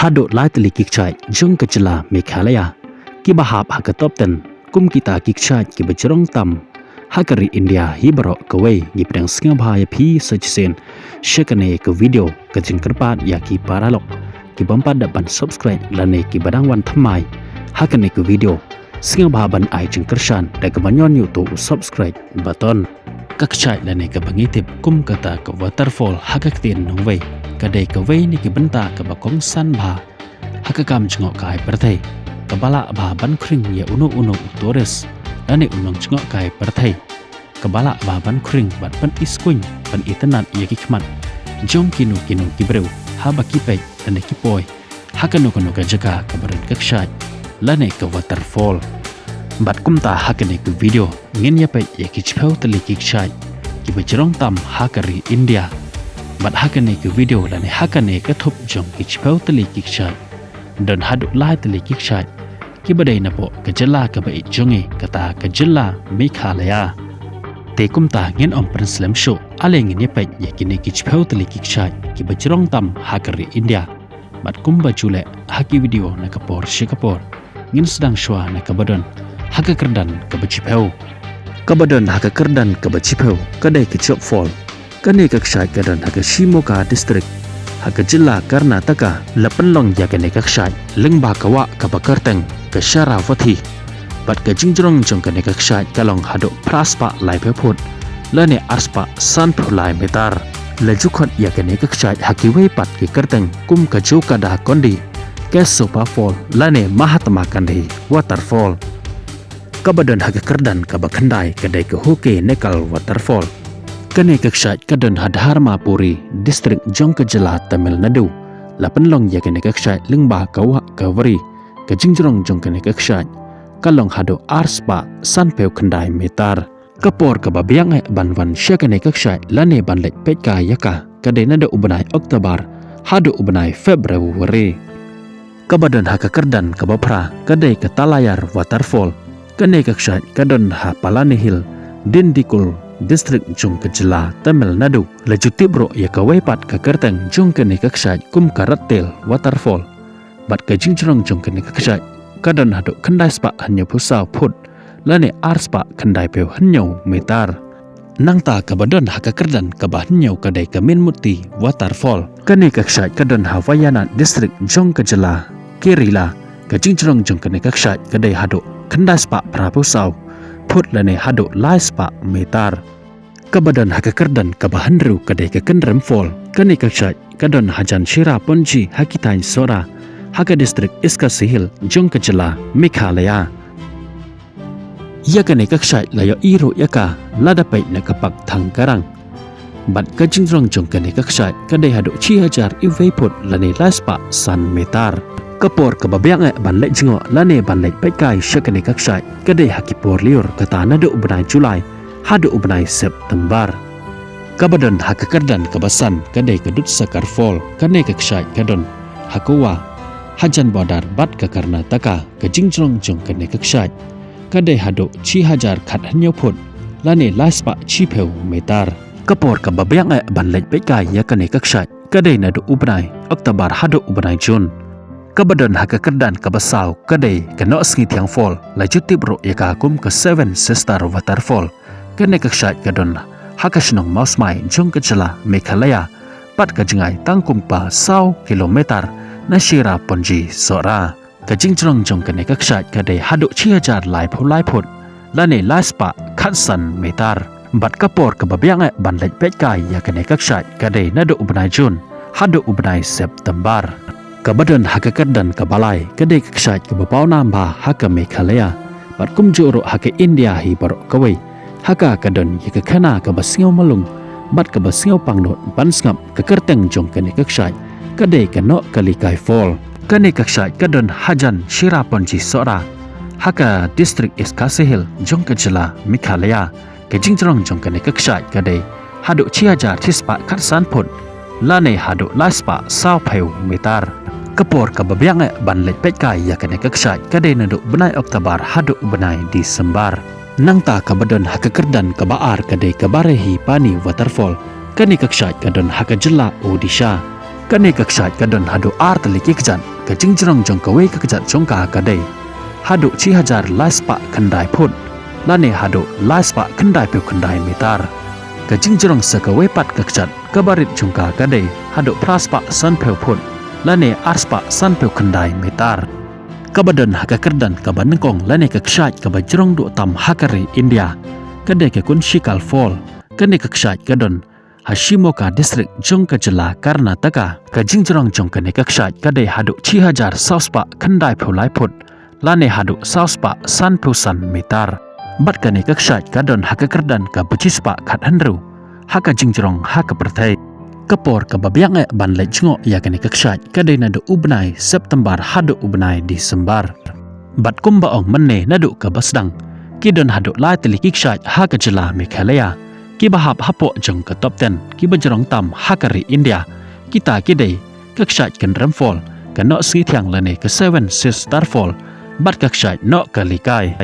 hado lai tali kikchai jong kachila Meghalaya ki bahap hakatopten kum kita kikchai ki bajrong tam hakari India hibaro kawai gi pedang singa bahaya phi sajsen shekane ke video kajing kerpat ya ki paralok ki bampat dapan subscribe lane ki badang wan thamai hakane ke video singa bahaban ai jing kershan da kebanyon YouTube subscribe button kakchai lane ke bangitip kum kata ke waterfall hakaktin nongwei kadai kawai ni ki benta ke bakong san bha hakakam jengok kai perthai kebala bah ban kring ya uno tourist lane unong jengok kai perthai kebala bah ban kring bat pan iskuing pan itenat ya ki khmat jong kinu kibreu ha bakipai lane ki poi hakano kono ka jaga kabaran kakshai lane ke waterfall bat kumta hakane ke video ngin ya pai ya ki chpeu tali ki kshai ki bajrong tam hakari India bat hakane ke video lane hakane ke thup jong ki chpeu tali ki kshai dan hadu lai tali ki kshai ki badai na po ke jela ke bai jonge kata ke jela Meghalaya te kumta ngin om Prinslem show ale ngin ya pai ya kine ki chpeu tali ki kshai ki bajrong tam hakari India bat kumba chule haki video na kapor shikapor ngin sedang shwa na kabadon haka kerdan ke bachipeu kabadon haka kerdan ke bachipeu kadai ke chop fall kane kakshai kadan haka Shimoga district haka jilla Karnataka lapenlong ya kane kakshai lengba kawa ka bakarteng ke Sharavati bat ke jingjrong jong kane kakshai kalong hado praspa lai pheput lane arspa san phulai metar lajukhot ya kane kakshai haki wei pat ke karteng kum ka joka da kondi ke sopa fall lane Mahatma Gandhi waterfall kabadon haka kerdan ka bakhandai kadai ke hoke nekal waterfall kane kakshai kadon hadharma puri district jong ke jela Tamil Nadu lapenlong ya kane kakshai lengba kawa kawari ke jingjrong jong kane kakshai kalong hado arspa sanpeu khandai metar kapor ka babiang banwan syakane kakshai lane banlek petka yaka kadai nada ubanai Oktober hado ubanai Februari kabadon haka kerdan ka bapra kadai ke Talayar waterfall kane kakshai kadon ha Palani Hill Dindikul district jong ke jela Tamil Nadu lajutibro ya ka wepat ka kerteng jong kane kakshai kum karatel waterfall bat ka jingjrong jong kane kakshai kadon hado khandai spa hanyo pusau phut lane arspa khandai peu hanyo metar nangta kabadon haka kerdan ka bahnyo kadai ka Minmuti waterfall kane kakshai kadon ha Wayana district jong ke jela Kerala ka jingjrong jong kane kakshai kadai hado khandai spa prapusau phut lane hado lai spa metar kabadon haka kerdan ka bahanru kadai ka Kendrem fall kane kakshai kadon hajan shira ponji hakitai sora haka district Iskasi Hill jong ke jela Meghalaya ya kane kakshai layo iro yaka ladapai na kapak thangkarang bat ka jingrong jong kane kakshai kadai hado 6000 iwei phut lane laspa san metar kapor ka babyang banlek jingo lane banlek pekai syakane kakshai kadai hakipor liur kata nado ubnai Julai hado ubnai September kabadon haka kerdan kabasan kadai kadut sakar fall kane kakshai kadon hakuwa hajan bodar bat ka Karnataka ka jingrong jong kane kakshai kadai hado 6000 khat hanyo phut lane laspa chipeu metar kapor ka babyang banlek pekai ya kane kakshai kadai nado ubnai Oktober hado ubnai June kabadon haka kerdan kabasau kadai kano sngi tiang fall lajutibro ya ka kum ke Seven Sister waterfall kane kakshai kadon haka shnong mausmai jong ke jela Meghalaya pat ka jingai tangkum pa sau kilometer na shira ponji sora ka jingjrong jong kane kakshai kadai hado 6000 lai phut lane laspa khansan metar bat kapor ka babyang banlek petkai ya kane kakshai kadai nado ubnai June hado ubnai September kabadon haka kerdan kabalai kadai kakshai ka bapau namba haka Meghalaya bat kumjuro haka India hi barok kawai haka kadon ya ka khana ka basngau malung bat ka basngau pangnot bansngap ka kerteng jong kane kakshai kadai ka no kalikai fall kane kakshai kadon hajan shiraponji sora haka district Iskasi Hill jong ke jela Meghalaya ke jingjrong jong kane kakshai kadai hado 6000 tispa khatsan phut lane hado laspa sau pheu metar kapor ka babyang banlek petkai ya kane kakshai kadai nado benai Oktober hado benai Desember nangta kabadon haka kerdan ka baar kadai ka Barehi Pani waterfall kane kakshai kadon haka jela Odisha kane kakshai kadon hado art likikjan ka jingjrong jong kawe ka kajat jongka ka dei hadu 6000 laspa khandai phut lane hadu laspa khandai pe khandai metar ka jingjrong sa kawe pat ka kajat ka barit jongka ka dei hadu praspa san pe phut lane arspa san pe khandai metar kabadan haka kerdan kabanengkong lane ka kshat ka bajrong du tam hakari India kade ke kun shikal fall kane ka kshat kadon Hashimoka district jongka jela Karnataka ka jingjrong jongka ne ka kshat kade hadu 6000 sauspa khandai phulai phut lane hadu sauspa san phusan metar bat kane ka kshat kadon haka kerdan ka bujispa khat hanru haka jingjrong haka perthai kapor ka babyang ban le jngo ya kane ka kshat kade na do ubnai September hadu ubnai Disember bat kumba ong manne nadu ka basdang kidon hadu lai teli kikshat haka jela Meghalaya ki bahap hapo jong ka top 10 ki bajrong tam hakari India kita kidei kakshat kan ramfall kan no si thiang lane ka 7 sis starfall bat kakshat no ka likai